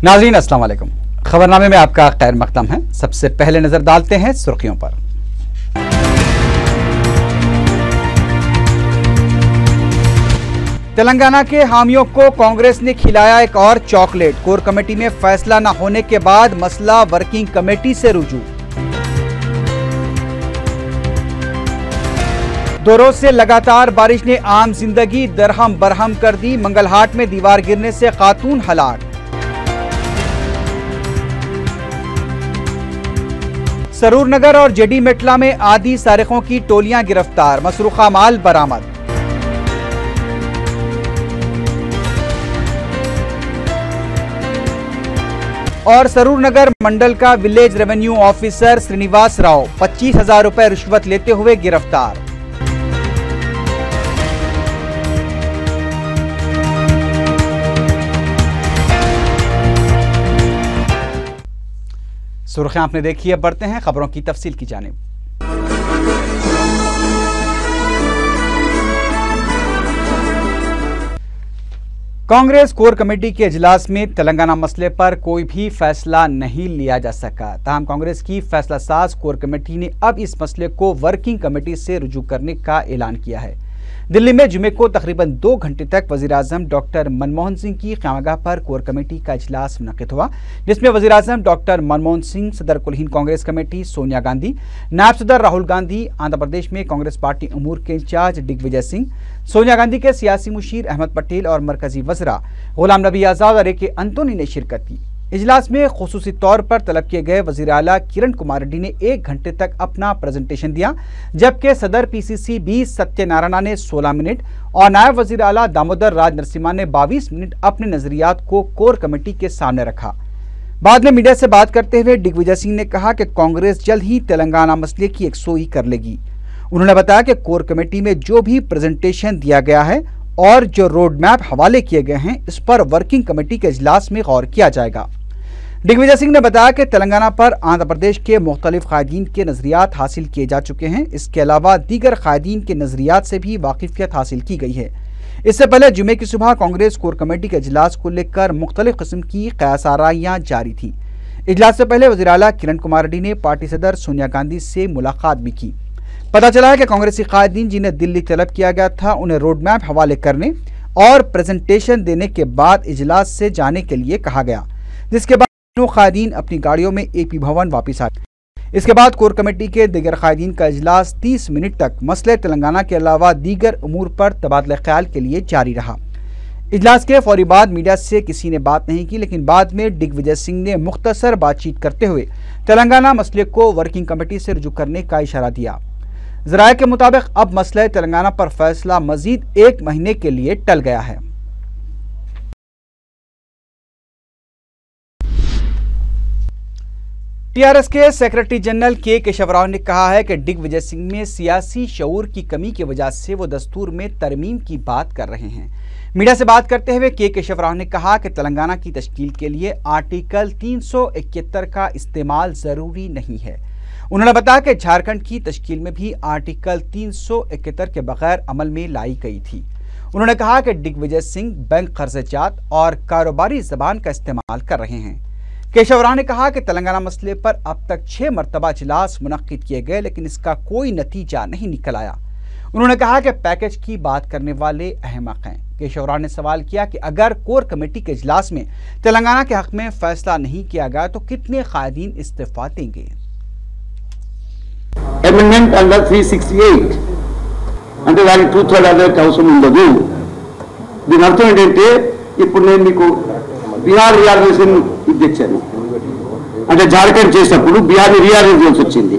नाज़रीन अस्सलाम वालेकुम। खबरनामे में आपका खैर मकदम है। सबसे पहले नजर डालते हैं सुर्खियों पर। तेलंगाना के हामियों को कांग्रेस ने खिलाया एक और चॉकलेट। कोर कमेटी में फैसला न होने के बाद मसला वर्किंग कमेटी से रुजू। 2 रोज से लगातार बारिश ने आम जिंदगी दरहम बरहम कर दी। मंगलहाट में दीवार गिरने से खातून हलाक। सरूर नगर और जेडी मेटला में आधी सारिकों की टोलियां गिरफ्तार। मसरूखा माल बरामद। और सरूर नगर मंडल का village revenue officer Srinivas Rao 25,000 रुपए रिश्वत लेते हुए गिरफ्तार। सुर्खियां आपने देखी, अब बढ़ते हैं खबरों की तफसील की जानिब। कांग्रेस कोर कमेटी के इजलास में तेलंगाना मसले पर कोई भी फैसला नहीं लिया जा सका। ताहम कांग्रेस की फैसला साज कोर कमेटी ने अब इस मसले को वर्किंग कमेटी से रुजू करने का ऐलान किया है। दिल्ली में जुमे को तकरीबन 2 घंटे तक वज़ीर-ए-आज़म डॉक्टर मनमोहन सिंह की क़यामगाह पर कोर कमेटी का इजलास मुनक़िद हुआ, जिसमें वज़ीर-ए-आज़म डॉक्टर मनमोहन सिंह, सदर कुल हिंद कांग्रेस कमेटी सोनिया गांधी, नायब सदर राहुल गांधी, आंध्र प्रदेश में कांग्रेस पार्टी अमूर के इंचार्ज दिग्विजय सिंह, सोनिया गांधी के सियासी मुशीर अहमद पटेल और मरकजी वज़रा गुलाम नबी आज़ाद और ए.के. अंतोनी ने शिरकत की। इजलास में खुसूसी तौर पर तलब किए गए वज़ीर आला किरण कुमार रेड्डी ने 1 घंटे तक अपना प्रेजेंटेशन दिया, जबकि सदर पीसीसी बी सत्यनारायणा ने 16 मिनट और नायब वज़ीर आला दामोदर राज नरसिम्हा ने 22 मिनट अपने नजरियात को कोर कमेटी के सामने रखा। बाद में मीडिया से बात करते हुए दिग्विजय सिंह ने कहा कि कांग्रेस जल्द ही तेलंगाना मसले की यकसोई कर लेगी। उन्होंने बताया कि कोर कमेटी में जो भी प्रेजेंटेशन दिया गया है और जो रोड मैप हवाले किए गए हैं, इस पर वर्किंग कमेटी के इजलास में गौर किया जाएगा। दिग्विजय सिंह ने बताया कि तेलंगाना पर आंध्र प्रदेश के मुख्तलिफ कायदीन के नजरियात हासिल किए जा चुके हैं। इसके अलावा दीगर कायदीन के नजरियात से भी वाकिफियत हासिल की गई है। इससे पहले जुमे की सुबह कांग्रेस कोर कमेटी के इजलास को लेकर मुख्तलिफ किस्म की क़यासाराइयाँ जारी थी। इजलास से पहले वज़ीर आला किरण कुमार रेड्डी ने पार्टी सदर सोनिया गांधी से मुलाकात भी की। पता चला है कि कांग्रेसी कायदीन जिन्हें दिल्ली तलब किया गया था, उन्हें रोड मैप हवाले करने और प्रेजेंटेशन देने के बाद इजलास से जाने के लिए कहा गया, जिसके बाद दोनों कायदीन अपनी गाड़ियों में एपी भवन वापस आ गए। इसके बाद कोर कमेटी के दीगर कायदीन का इजलास 30 मिनट तक मसले तेलंगाना के अलावा दीगर उमूर पर तबादला ख्याल के लिए जारी रहा। इजलास के फौरी बाद मीडिया से किसी ने बात नहीं की, लेकिन बाद में दिग्विजय सिंह ने मुख्तसर बातचीत करते हुए तेलंगाना मसले को वर्किंग कमेटी से रुजू करने का इशारा दिया। ज़राए के मुताबिक अब मसले तेलंगाना पर फैसला मजीद 1 महीने के लिए टल गया है। टीआरएस के सेक्रेटरी जनरल के केशव राव ने कहा है कि दिग्विजय सिंह में सियासी शऊर की कमी की वजह से वो दस्तूर में तरमीम की बात कर रहे हैं। मीडिया से बात करते हुए के केशव राव ने कहा कि तेलंगाना की तश्कील के लिए आर्टिकल 371 का इस्तेमाल जरूरी नहीं है। उन्होंने बताया कि झारखंड की तश्कील में भी आर्टिकल 371 के बगैर अमल में लाई गई थी। उन्होंने कहा कि दिग्विजय सिंह बैंक खर्चात और कारोबारी जबान का इस्तेमाल कर रहे हैं। केशव राव ने कहा कि तेलंगाना मसले पर अब तक 6 मरतबा इजलास मुनक्किद किए गए, लेकिन इसका कोई नतीजा नहीं निकल आया। उन्होंने कहा कि पैकेज की बात करने वाले अहमक हैं। केशव राव ने सवाल किया कि अगर कोर कमेटी के इजलास में तेलंगाना के हक में फैसला नहीं किया गया तो कितने कायदीन इस्तीफा देंगे। Amendment under 368 అంటే దానికి 2/3 అదర్ అవసరం ఉండదు. దీని అర్థం ఏంటంటే ఇప్పుడు నేను మీకు బీహార్ రియాలిజేషన్ ఇచ్చాను, అంటే జార్ఖండ్ చేసినప్పుడు బీహార్ని రియాలైజ్ చేయాల్సి వచ్చింది.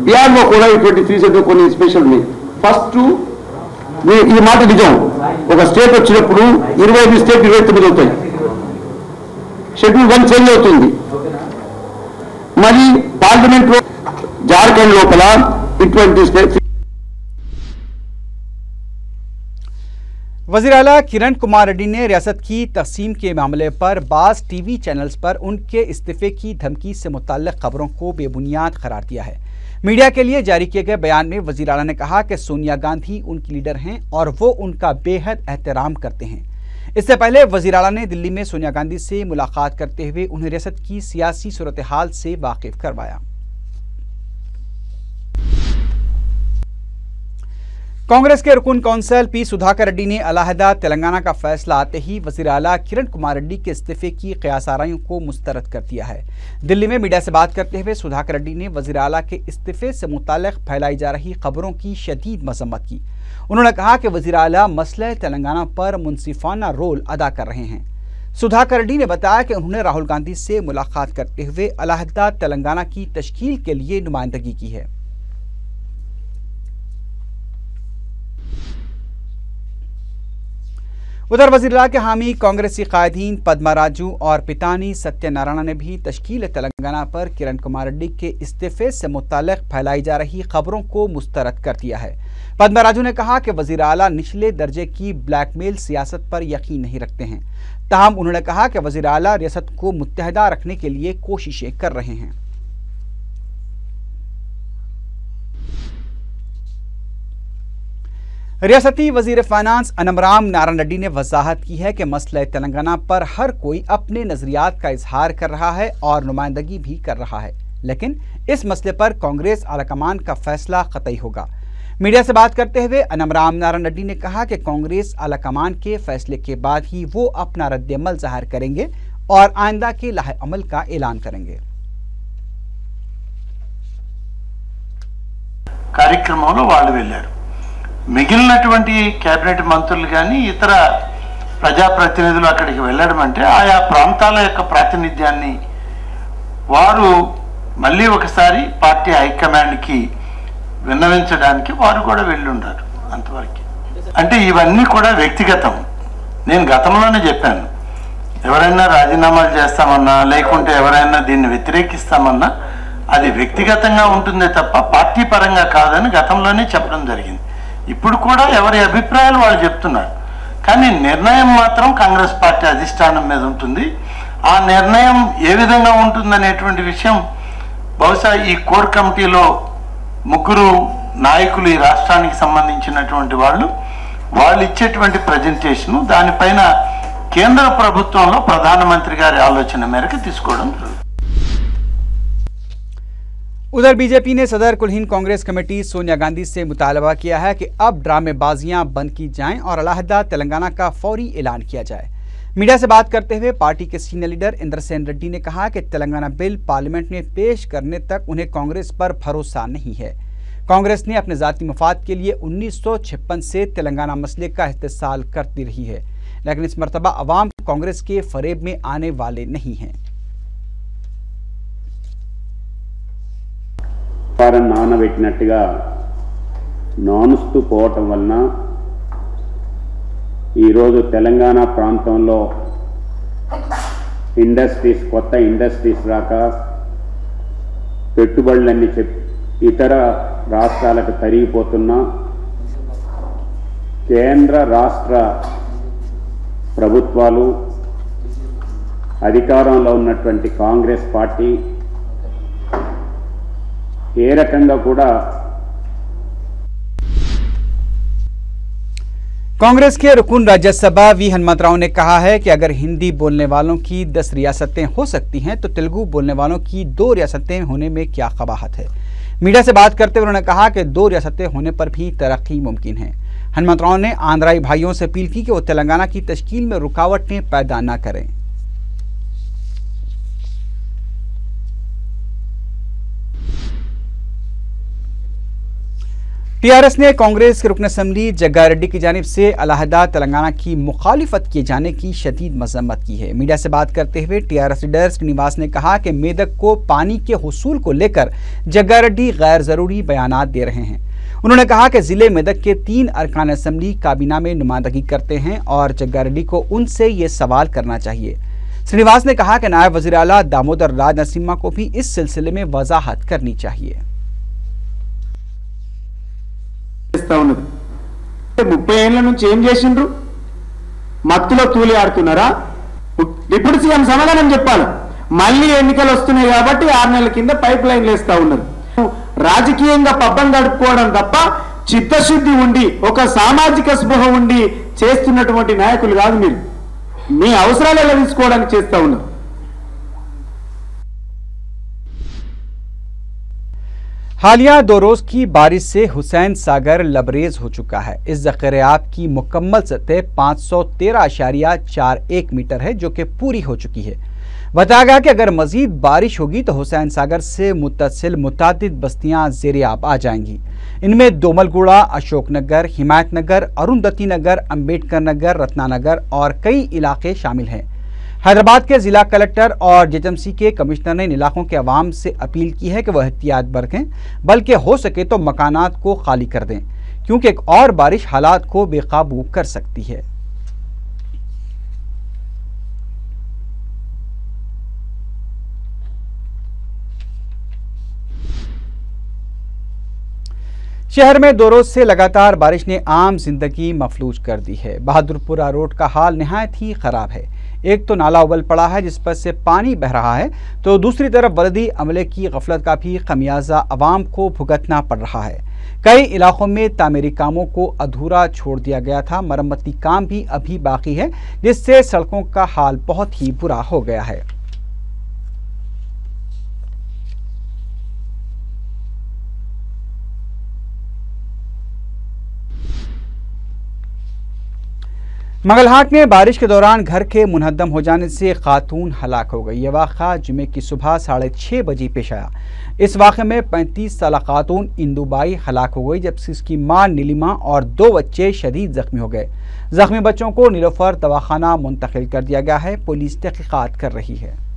బీహార్లో కూడా ఇటువంటి 370 కొన్ని స్పెషల్ ఉన్నాయి. ఫస్ట్ ఈ మాట నిజం, ఒక స్టేట్ వచ్చినప్పుడు 25 స్టేట్ 29 అవుతాయి, షెడ్యూల్ 1 చేంజ్ అవుతుంది. మరి పార్లమెంట్లో झारखंड लोकला वज़ीर आला किरण कुमार रेड्डी ने रियासत की तकसीम के मामले पर बाज़ टीवी चैनल्स पर उनके इस्तीफे की धमकी से मुताल्लिक़ खबरों को बेबुनियाद करार दिया है। मीडिया के लिए जारी किए गए बयान में वज़ीर आला ने कहा कि सोनिया गांधी उनकी लीडर हैं और वो उनका बेहद एहतराम करते हैं। इससे पहले वजीर आला ने दिल्ली में सोनिया गांधी से मुलाकात करते हुए उन्हें रियासत की सियासी सूरत हाल से वाकिफ करवाया। कांग्रेस के रुकन कौंसिल पी सुधाकर रेड्डी ने अलहदा तेलंगाना का फैसला आते ही वजीर आला किरण कुमार रेड्डी के इस्तीफे की क़यास आराइयों को मुस्तरद कर दिया है। दिल्ली में मीडिया से बात करते हुए सुधाकर रेड्डी ने वजीर आला के इस्तीफे से मुताल्लिक़ फैलाई जा रही खबरों की शदीद मजम्मत की। उन्होंने कहा कि वजीर आला मसले तेलंगाना पर मुनसिफाना रोल अदा कर रहे हैं। सुधाकर रेड्डी ने बताया कि उन्होंने राहुल गांधी से मुलाकात करते हुए अलहदा तेलंगाना की तश्कील के लिए नुमाइंदगी की है। उधर वज़ीर-ए-आला के हामी कांग्रेसी कायदीन पद्मा राजू और पितानी सत्यनारायण ने भी तश्कील तेलंगाना पर किरण कुमार रेड्डी के इस्तीफे से मुताल्लिक़ फैलाई जा रही खबरों को मुस्तरद कर दिया है। पद्मा राजू ने कहा कि वज़ीर-ए-आला निचले दर्जे की ब्लैकमेल सियासत पर यकीन नहीं रखते हैं। ताहम उन्होंने कहा कि वज़ीर-ए-आला रियासत को मुत्तहदा रखने के लिए कोशिशें कर रहे हैं। रियासती वजीर फाइनेंस अनमराम नारायण रेड्डी ने वजाहत की है कि मसला तेलंगाना पर हर कोई अपने नजरियात का इजहार कर रहा है और नुमाइंदगी भी कर रहा है, लेकिन इस मसले पर कांग्रेस आलाकमान का फैसला कतई होगा। मीडिया से बात करते हुए अनमराम नारायण रेड्डी ने कहा कि कांग्रेस आलाकमान के फैसले के बाद ही वो अपना रद्द-ए-अमल जाहिर करेंगे और आइंदा के लाहे अमल का ऐलान करेंगे। కార్యక్రమంలో వాళ్ళు వెళ్ళారు। మిగిలినటువంటి కేబినెట్ మంత్రులు కానీ ఇతర ప్రజాప్రతినిధులు అక్కడికి వెళ్ళడం అంటే ఆయా ప్రాంతాల యొక్క ప్రాతినిధ్యాన్ని వారు మళ్ళీ ఒకసారి పార్టీ హైకమాండ్కి విన్నవించడానికి వారు కూడా వెళ్ళుంటారు। అంతవరకు అంటే ఇవన్నీ కూడా వ్యక్తిగతం। నేను గతంలోనే చెప్పాను, ఎవరైనా రాజీనామాలు చేస్తామన్నా లేకుంటే ఎవరైనా దీన్ని వ్యతిరేకిస్తామన్నా అది వ్యక్తిగతంగా ఉంటుందే తప్ప పార్టీ పరంగా కాదని గతంలోనే చెప్పడం జరిగింది। ఇప్పుడు కూడా ఎవరి అభిప్రాయాలు వాళ్ళు చెప్తున్నారు, కానీ నిర్ణయం మాత్రం కాంగ్రెస్ పార్టీ అధిష్టానం మీద ఉంటుంది। ఆ నిర్ణయం ఏ విధంగా ఉంటుందనేటువంటి విషయం బహుశా ఈ కోర్ కమిటీలో ముగ్గురు నాయకులు ఈ రాష్ట్రానికి సంబంధించినటువంటి వాళ్ళు ఇచ్చేటువంటి ప్రెజెంటేషన్ దానిపైన కేంద్ర ప్రభుత్వంలో ప్రధానమంత్రి గారి ఆలోచన మేరకు తీసుకోవడం జరుగుతుంది। उधर बीजेपी ने सदर कुल-हिंद कांग्रेस कमेटी सोनिया गांधी से मुतालबा किया है कि अब ड्रामेबाजियां बंद की जाएं और अलहदा तेलंगाना का फौरी ऐलान किया जाए। मीडिया से बात करते हुए पार्टी के सीनियर लीडर इंद्रसेन रेड्डी ने कहा कि तेलंगाना बिल पार्लियामेंट में पेश करने तक उन्हें कांग्रेस पर भरोसा नहीं है। कांग्रेस ने अपने जाती मफाद के लिए 1956 से तेलंगाना मसले का इस्तेसाल करती रही है, लेकिन इस मरतबा अवाम कांग्रेस के फरेब में आने वाले नहीं हैं। నానబెట్టినట్టుగా నానుస్తూ పోవటం వలన ఈరోజు తెలంగాణ ప్రాంతంలో కొత్త ఇండస్ట్రీస్ రాక పెట్టుబడులన్నీ ఇతర రాష్ట్రాలకు తరిగిపోతున్నా కేంద్ర రాష్ట్ర ప్రభుత్వాలు అధికారంలో ఉన్నటువంటి కాంగ్రెస్ పార్టీ ఏ రకంగా కూడా कांग्रेस के रुकन राज्यसभा वी हनुमंतराव ने कहा है कि अगर हिंदी बोलने वालों की 10 रियासतें हो सकती हैं तो तेलुगु बोलने वालों की 2 रियासतें होने में क्या कबाहत है। मीडिया से बात करते हुए उन्होंने कहा कि 2 रियासतें होने पर भी तरक्की मुमकिन है। हनुमंतराव ने आंध्राई भाइयों से अपील की कि वो तेलंगाना की तश्कील में रुकावटें पैदा न करें। टीआरएस ने कांग्रेस के रुकन असेंबली जग्गा रेड्डी की जानिब से अलहदा तेलंगाना की मुखालिफत किए जाने की शदीद मजम्मत की है। मीडिया से बात करते हुए टीआरएस लीडर श्रीनिवास ने कहा कि मेदक को पानी के हुसूल को लेकर जग्गा रेड्डी गैर जरूरी बयानात दे रहे हैं। उन्होंने कहा कि जिले मेदक के 3 अरकान असेंबली काबीना में नुमाइंदगी करते हैं और जग्गा रेड्डी को उनसे ये सवाल करना चाहिए। श्रीनिवास ने कहा कि नायब वज़ीर आला दामोदर राज नरसिम्हा को भी इस सिलसिले में वजाहत करनी चाहिए। 30 ఏళ్ల నుంచి ఏం చేసిండ్రు? మత్తులో తూలి ఆడుతున్నారా? డిప్యూటీ సీఎం సమాధానం చెప్పాలి। మళ్ళీ ఎన్నికలు వస్తున్నాయి కాబట్టి 6 నెలల కింద పైప్ లైన్ వేస్తా ఉన్నారు। రాజకీయంగా పబ్బం గడుపుకోవడం తప్ప చిత్తశుద్ధి ఉండి ఒక సామాజిక స్పృహ ఉండి చేస్తున్నటువంటి నాయకులు కాదు మీరు। మీ అవసరాలు ఎలా తీసుకోవడానికి చేస్తా ఉన్నారు. हालिया 2 रोज की बारिश से हुसैन सागर लबरेज हो चुका है। इस ज़ख़ीरात की मुकम्मल सतह 513.41 मीटर है, जो कि पूरी हो चुकी है। बताया गया कि अगर मजीद बारिश होगी तो हुसैन सागर से मुत्तसिल मुतादिद बस्तियां ज़ेर-ए-आब आ जाएंगी। इनमें दोमलगुड़ा, अशोकनगर, हिमायतनगर, अरुंधति नगर, अम्बेडकर नगर, रत्नानगर और कई इलाके शामिल हैं। हैदराबाद के जिला कलेक्टर और जेएचएमसी के कमिश्नर ने इन इलाकों के अवाम से अपील की है कि वह एहतियात बरतें, बल्कि हो सके तो मकानात को खाली कर दें, क्योंकि एक और बारिश हालात को बेकाबू कर सकती है। शहर में 2 रोज से लगातार बारिश ने आम जिंदगी मफलूज कर दी है। बहादुरपुरा रोड का हाल निहायत ही खराब है। एक तो नाला उबल पड़ा है जिस पर से पानी बह रहा है, तो दूसरी तरफ बल्दी अमले की गफलत का भी खमियाजा अवाम को भुगतना पड़ रहा है। कई इलाकों में तामीरी कामों को अधूरा छोड़ दिया गया था। मरम्मती काम भी अभी बाकी है, जिससे सड़कों का हाल बहुत ही बुरा हो गया है। मंगलहाट में बारिश के दौरान घर के मुनहदम हो जाने से खातून हलाक हो गई। यह वाक़ा जुमे की सुबह 6:30 बजे पेश आया। इस वाक़े में 35 साला खातून इंदुबाई हलाक हो गई, जबकि उसकी मां नीलिमा और 2 बच्चे शदीद जख्मी हो गए। जख्मी बच्चों को नीलोफर दवाखाना मुंतकिल कर दिया गया है। पुलिस तहकीकात कर रही है।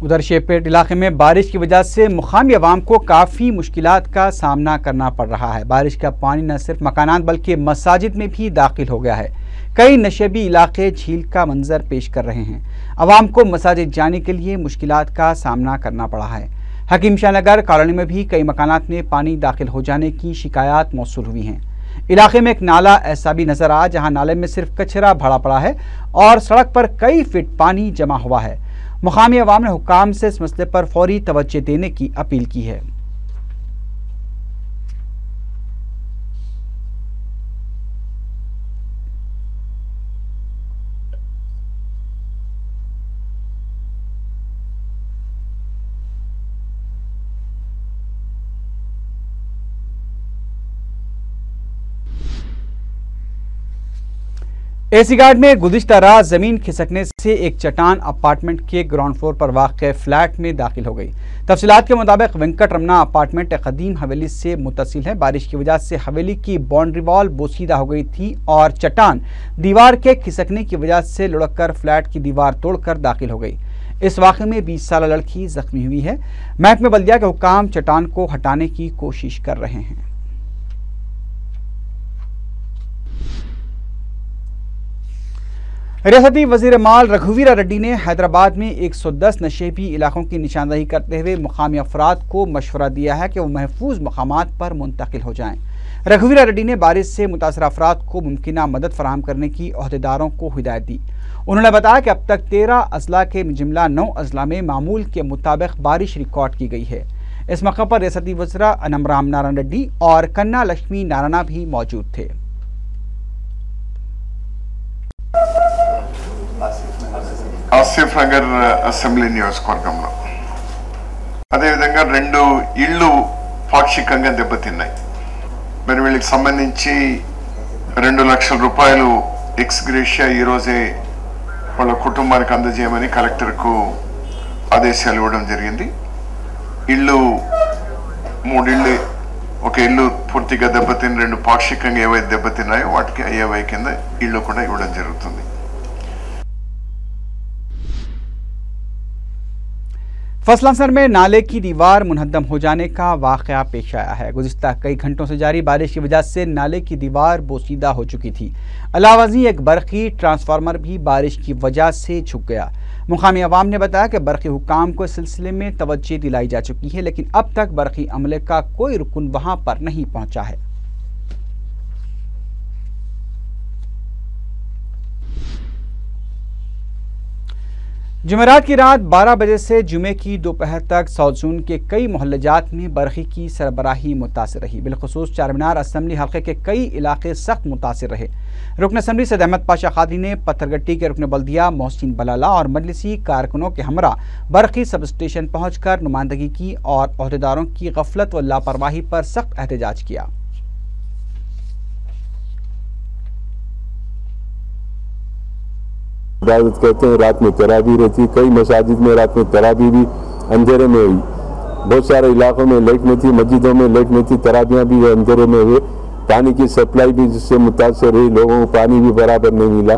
उधर शेरपेट इलाके में बारिश की वजह से मुकामी अवाम को काफ़ी मुश्किलात का सामना करना पड़ रहा है। बारिश का पानी न सिर्फ मकानात बल्कि मसाजिद में भी दाखिल हो गया है। कई नशेबी इलाके झील का मंजर पेश कर रहे हैं। अवाम को मसाजिद जाने के लिए मुश्किलात का सामना करना पड़ा है। हकीम शाह नगर कॉलोनी में भी कई मकानात में पानी दाखिल हो जाने की शिकायत मौसूल हुई हैं। इलाके में एक नाला ऐसा भी नजर आया जहां नाले में सिर्फ कचरा भरा पड़ा है और सड़क पर कई फीट पानी जमा हुआ है। मुकामी अवाम ने हुक्काम से इस मसले पर फौरी तवज्जो देने की अपील की है। एसी गार्ड में गुज़िश्ता रात जमीन खिसकने से एक चट्टान अपार्टमेंट के ग्राउंड फ्लोर पर वाक़ फ्लैट में दाखिल हो गई। तफसीलात के मुताबिक वेंकट रमना अपार्टमेंट एक कदीम हवेली से मुत्तसिल है। बारिश की वजह से हवेली की बाउंड्री वॉल बोसीदा हो गई थी और चट्टान दीवार के खिसकने की वजह से लुढ़क कर फ्लैट की दीवार तोड़कर दाखिल हो गई। इस वाक़े में 20 साला लड़की जख्मी हुई है। महकमे बल्दिया के हुक्काम चट्टान को हटाने की कोशिश कर रहे हैं। रियासती वज़ीर माल रघुवीरा रेड्डी ने हैदराबाद में 110 नशेबी इलाकों की निशानदही करते हुए मुकामी अफराद को मशवरा दिया है कि वो महफूज मकामात पर मुंतकिल हो जाएं। रघुवीरा रेड्डी ने बारिश से मुतासर अफराद को मुमकिना मदद फराहम करने की अहदेदारों को हिदायत दी। उन्होंने बताया कि अब तक 13 अजला के जुमला 9 अजला में मामूल के मुताबिक बारिश रिकॉर्ड की गई है। इस मौके पर रियासती वज़रा अनमराम नारायण रेड्डी और कन्ना लक्ष्मी नारायणा भी मौजूद थे। ఆసిఫ్ నగర్ అసెంబ్లీ నియోజకవర్గంలో అదేవిధంగా 2 ఇళ్ళు పాక్షికంగా దెబ్బతిన్నాయి. మరి వీళ్ళకి సంబంధించి 2 లక్షల రూపాయలు ఎక్స్ గ్రేషియా ఈరోజే వాళ్ళ కుటుంబానికి అందజేయమని కలెక్టర్కు ఆదేశాలు ఇవ్వడం జరిగింది. ఇళ్ళు 3 ఇళ్ళు, ఒక ఇల్లు పూర్తిగా దెబ్బతిని 2 పాక్షికంగా ఏవైతే దెబ్బతిన్నాయో వాటికి అయ్యేవై కింద ఇళ్ళు కూడా ఇవ్వడం జరుగుతుంది. फसलांसर में नाले की दीवार मुनहद्दम हो जाने का वाकया पेश आया है। गुज़िश्ता कई घंटों से जारी बारिश की वजह से नाले की दीवार बोसीदा हो चुकी थी। अलावज़ी एक बरक़ी ट्रांसफार्मर भी बारिश की वजह से झुक गया। मुकामी अवाम ने बताया कि बरक़ी हुकाम को इस सिलसिले में तवज्जो दिलाई जा चुकी है, लेकिन अब तक बरक़ी अमले का कोई रुकन वहां पर नहीं पहुंचा है। जुमेरात की रात 12 बजे से जुमे की दोपहर तक साउथ जोन के कई मोहल्लाजात में बरक़ी की सरबराही मुतासिर रही। बिलखुसूस चारमीनार असम्बली हल्के के कई इलाके सख्त मुतासिर रहे। रुकन असम्बली सैयद अहमद पाशा कादरी ने पत्थरगट्टी के रुकन बल्दिया मोहसिन बलाला और मजलिसी कारकुनों के हमरा बरक़ी सब स्टेशन पहुंचकर नुमाइंदगी की और अहदेदारों की गफलत व लापरवाही पर सख्त एहतजाज किया। इबादत कहते हैं, रात में तरावी रहती, कई मसाजिद में रात में तरावी भी अंधेरे में हुई। बहुत सारे इलाकों में लाइट नहीं थी, मस्जिदों में लाइट नहीं थी, तरावियाँ भी अंधेरे में हुए। पानी की सप्लाई भी जिससे मुतासर हुई, लोगों को पानी भी बराबर नहीं मिला।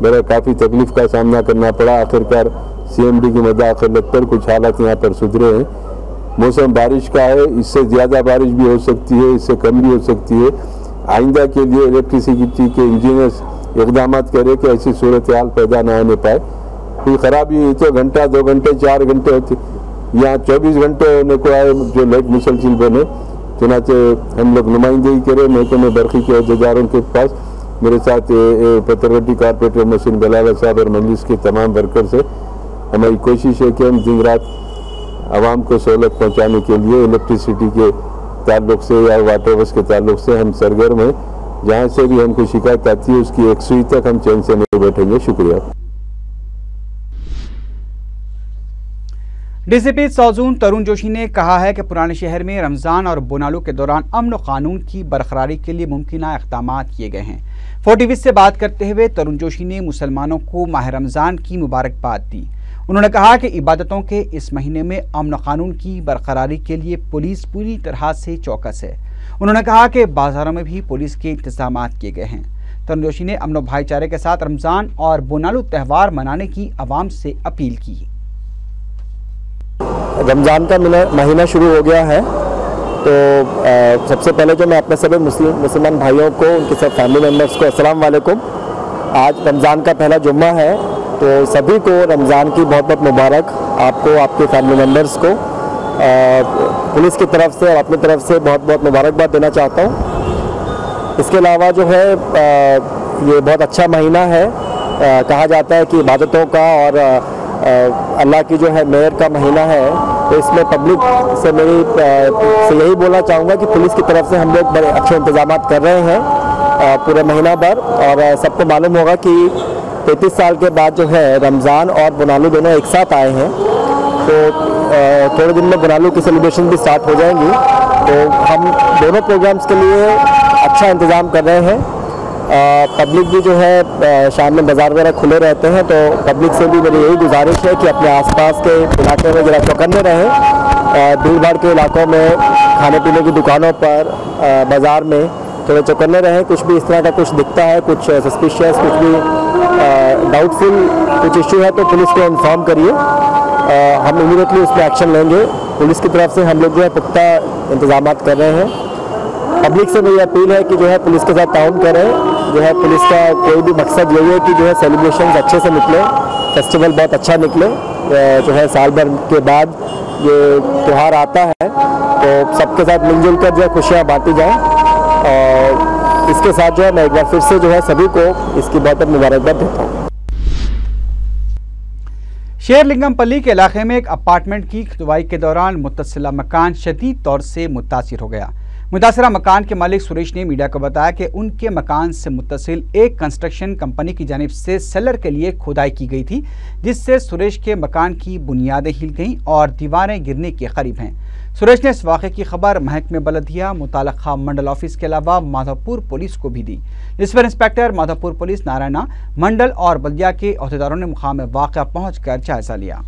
मेरा काफ़ी तकलीफ का सामना करना पड़ा। आखिरकार CMD की मदाखलत पर कुछ हालात यहाँ पर सुधरे हैं। मौसम बारिश का है, इससे ज़्यादा बारिश भी हो सकती है, इससे कम भी हो सकती है। आइंदा के लिए इलेक्ट्रिसिटी के इंजीनियर्स इक़दाम करें कि ऐसी सूरत हाल पैदा न होने पाए। कोई ख़राबी हुई तो घंटा 2 घंटे 4 घंटे होती, यहाँ 24 घंटे होने को आए जो लाइट मुसलसिल बने। चुनाचे हम लोग नुमाइंदगी करें महकमे बरक़ी के अहदेदारों के पास। मेरे साथ पत्थरगट्टी कारपोरेटर मोहसिन बलाला साहब और मजलिस के तमाम वर्कर से हमारी कोशिश है कि हम दिन रात आवाम को सहूलत पहुँचाने के लिए इलेक्ट्रिसिटी के ताल्लुक से या वाटर वर्क्स के ताल्लुक से हम सरगर्म हैं। जहाँ से भी हमको शिकायत आती है उसकी एक सुई तक हम चैन से नहीं बैठेंगे। शुक्रिया। DCP साउथ जोन तरुण जोशी ने कहा है कि पुराने शहर में रमजान और बोनालू के दौरान अमन और कानून की बरकरारी के लिए मुमकिना इक़दाम किए गए हैं। 4TV से बात करते हुए तरुण जोशी ने मुसलमानों को माह रमजान की मुबारकबाद दी। उन्होंने कहा कि इबादतों के इस महीने में अमन और कानून की बरकरारी के लिए पुलिस पूरी तरह से चौकस है। उन्होंने कहा कि बाजारों में भी पुलिस के इंतजाम किए गए हैं। तरुण जोशी ने अमन और भाईचारे के साथ रमजान और बोनालू त्यौहार मनाने की आवाम से अपील की। रमज़ान का महीना शुरू हो गया है, तो सबसे पहले जो मैं अपने सभी मुसलमान भाइयों को, उनके सब फैमिली मेम्बर्स को अस्सलाम वालेकुम। आज रमज़ान का पहला जुम्मा है, तो सभी को रमज़ान की बहुत बहुत मुबारक, आपको, आपके फैमिली मेम्बर्स को पुलिस की तरफ से और अपनी तरफ से बहुत बहुत मुबारकबाद देना चाहता हूँ। इसके अलावा जो है ये बहुत अच्छा महीना है। कहा जाता है कि इबादतों का और अल्लाह की जो है मेहर का महीना है, तो इसमें पब्लिक से से यही बोलना चाहूँगा कि पुलिस की तरफ से हम लोग बड़े अच्छे इंतजाम कर रहे हैं पूरे महीना भर। और सबको मालूम होगा कि 33 साल के बाद जो है रमज़ान और बोनालू दोनों एक साथ आए हैं, तो थोड़े दिन में बोनालू की सेलिब्रेशन भी स्टार्ट हो जाएंगी। तो हम दोनों प्रोग्राम्स के लिए अच्छा इंतज़ाम कर रहे हैं। पब्लिक भी जो है शाम में बाज़ार वगैरह खुले रहते हैं, तो पब्लिक से भी मेरी यही गुजारिश है कि अपने आसपास के इलाके में ज़रा चौकन्ने रहें। भीड़ भाड़ के इलाकों में, खाने पीने की दुकानों पर, बाज़ार में थोड़े चौकन्ने रहें। कुछ भी इस तरह का कुछ दिखता है, कुछ सस्पिशियस, कुछ भी डाउटफुल कुछ इश्यू है, तो पुलिस को इन्फॉर्म करिए। हम इमीडिएटली उस पर एक्शन लेंगे। पुलिस की तरफ से हम लोग जो है पुख्ता इंतजाम कर रहे हैं। पब्लिक से मेरी अपील है कि जो है पुलिस के साथ ताउन करें। जो है पुलिस का कोई भी मकसद यही है कि जो है सेलिब्रेशन अच्छे से निकले, फेस्टिवल बहुत अच्छा निकले। जो है साल भर के बाद ये त्यौहार आता है, तो सबके साथ मिलजुल कर जो है खुशियाँ बांटी जाएँ। और इसके साथ जो है मैं एक बार फिर से जो है सभी को इसकी बहुत बहुत मुबारकबाद देता हूँ। शेरलिंगमपल्ली के इलाके में एक अपार्टमेंट की खुदाई के दौरान मुत्तसिला मकान शदीद तौर से मुतासिर हो गया। मुतासरा मकान के मालिक सुरेश ने मीडिया को बताया कि उनके मकान से मुत्तसिल एक कंस्ट्रक्शन कंपनी की जानिब से सेलर के लिए खुदाई की गई थी, जिससे सुरेश के मकान की बुनियादें हिल गईं और दीवारें गिरने के करीब हैं। सुरेश ने इस वाक़े की खबर महकमे बलदिया, मुताल्लिक़ा मंडल ऑफिस के अलावा माधोपुर पुलिस को भी दी, जिस पर इंस्पेक्टर माधोपुर पुलिस नारायणा मंडल और बल्दिया के अहदेदारों ने मुकाम वाक़या पहुँच कर जायजा लिया।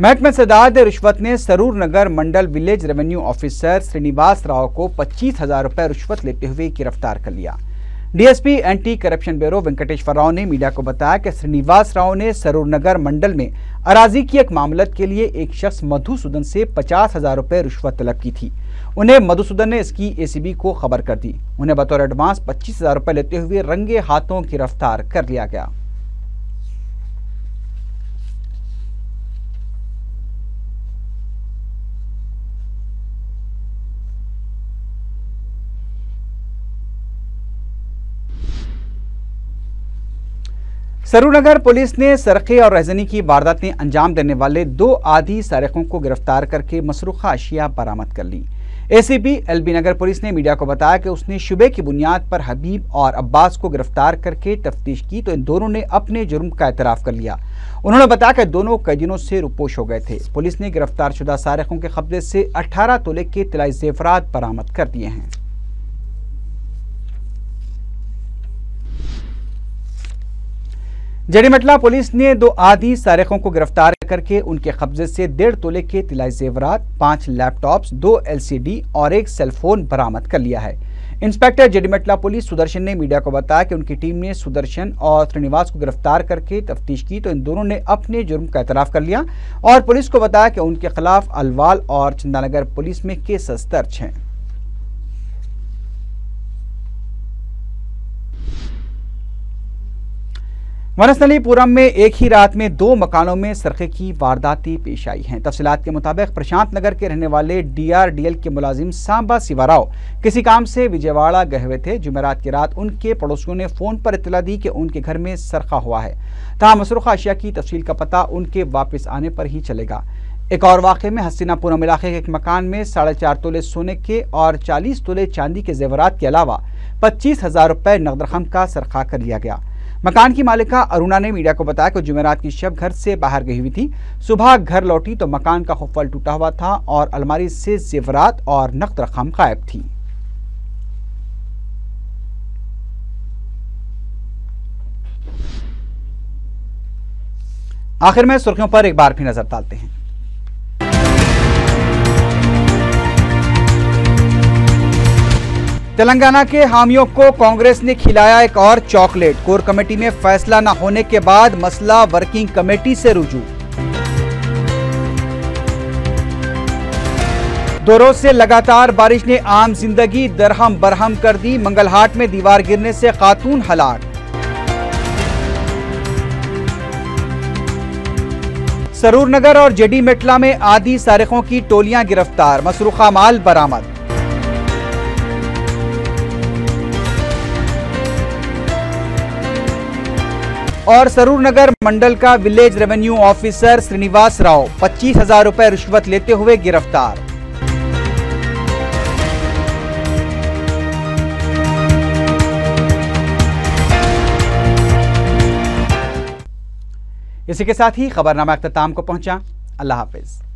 महकमे सदाद रिश्वत ने Saroor Nagar mandal village revenue officer Srinivas Rao को 25,000 रुपये रिश्वत लेते हुए गिरफ्तार कर लिया। DSP anti corruption bureau Venkateshwar Rao ने मीडिया को बताया कि श्रीनिवास राव ने सरूर नगर मंडल में अराजी की एक मामलत के लिए एक शख्स मधुसूदन से 50,000 रुपए रिश्वत तलब की थी। उन्हें मधुसूदन ने इसकी एसीबी को खबर कर दी। उन्हें बतौर एडवांस 25,000 रुपए लेते हुए रंगे हाथों गिरफ्तार कर लिया गया। सरूर नगर पुलिस ने सरखे और रहजनी की वारदातें अंजाम देने वाले 2 आधी सारिकों को गिरफ्तार करके मसरूखा अशिया बरामद कर ली। एसीपी एलबी नगर पुलिस ने मीडिया को बताया कि उसने शुबे की बुनियाद पर हबीब और अब्बास को गिरफ्तार करके तफ्तीश की तो इन दोनों ने अपने जुर्म का एतराफ कर लिया। उन्होंने बताया कि दोनों कैदियों से रुपोश हो गए थे। पुलिस ने गिरफ्तार शुदा सारिकों के कब्जे से 18 तोले के तिलाई जेवरात बरामद कर दिए हैं। जड़ीमटला पुलिस ने 2 आधी सारिकों को गिरफ्तार करके उनके कब्जे से 1.5 तोले के तिलाई जेवरात, 5 लैपटॉप्स, 2 LCD और 1 सेलफोन बरामद कर लिया है। इंस्पेक्टर जड़ीमटला पुलिस सुदर्शन ने मीडिया को बताया कि उनकी टीम ने सुदर्शन और श्रीनिवास को गिरफ्तार करके तफ्तीश की तो इन दोनों ने अपने जुर्म का एतराफ कर लिया और पुलिस को बताया कि उनके खिलाफ अलवाल और चंदानगर पुलिस में केसेस दर्ज हैं। वनस्थलीपुरम में एक ही रात में 2 मकानों में सरखे की वारदातें पेश आई हैं। तफसीलात के मुताबिक प्रशांत नगर के रहने वाले DRDL के मुलाजिम सांबा सिवाराव किसी काम से विजयवाड़ा गए हुए थे। जुमेरात की रात उनके पड़ोसियों ने फोन पर इत्तला दी कि उनके घर में सरखा हुआ है। तहाँ मसरूखा अशिया की तफसील का पता उनके वापस आने पर ही चलेगा। एक और वाक़े में हस्तिनापुरम इलाके के एक मकान में 4.5 तोले सोने के और 40 तोले चांदी के जेवरात के अलावा 25,000 रुपए नकद रकम का सरखा कर लिया गया। मकान की मालिका अरुणा ने मीडिया को बताया कि जुमेरात की शब घर से बाहर गई हुई थी। सुबह घर लौटी तो मकान का खुफल टूटा हुआ था और अलमारी से जेवरात और नकद रकम गायब थी। आखिर में सुर्खियों पर एक बार फिर नजर डालते हैं। तेलंगाना के हामियों को कांग्रेस ने खिलाया एक और चॉकलेट। कोर कमेटी में फैसला न होने के बाद मसला वर्किंग कमेटी से रुजू। 2 रोज से लगातार बारिश ने आम जिंदगी दरहम बरहम कर दी। मंगलहाट में दीवार गिरने से खातून हलाक। सरूर नगर और जड़ीमटला में आधी सारिकों की टोलियां गिरफ्तार, मसरूखा माल बरामद। और सरूर नगर मंडल का village revenue officer Srinivas Rao 25,000 रुपए रिश्वत लेते हुए गिरफ्तार। इसी के साथ ही खबरनामा अख्ताम को पहुंचा। अल्लाह हाफिज।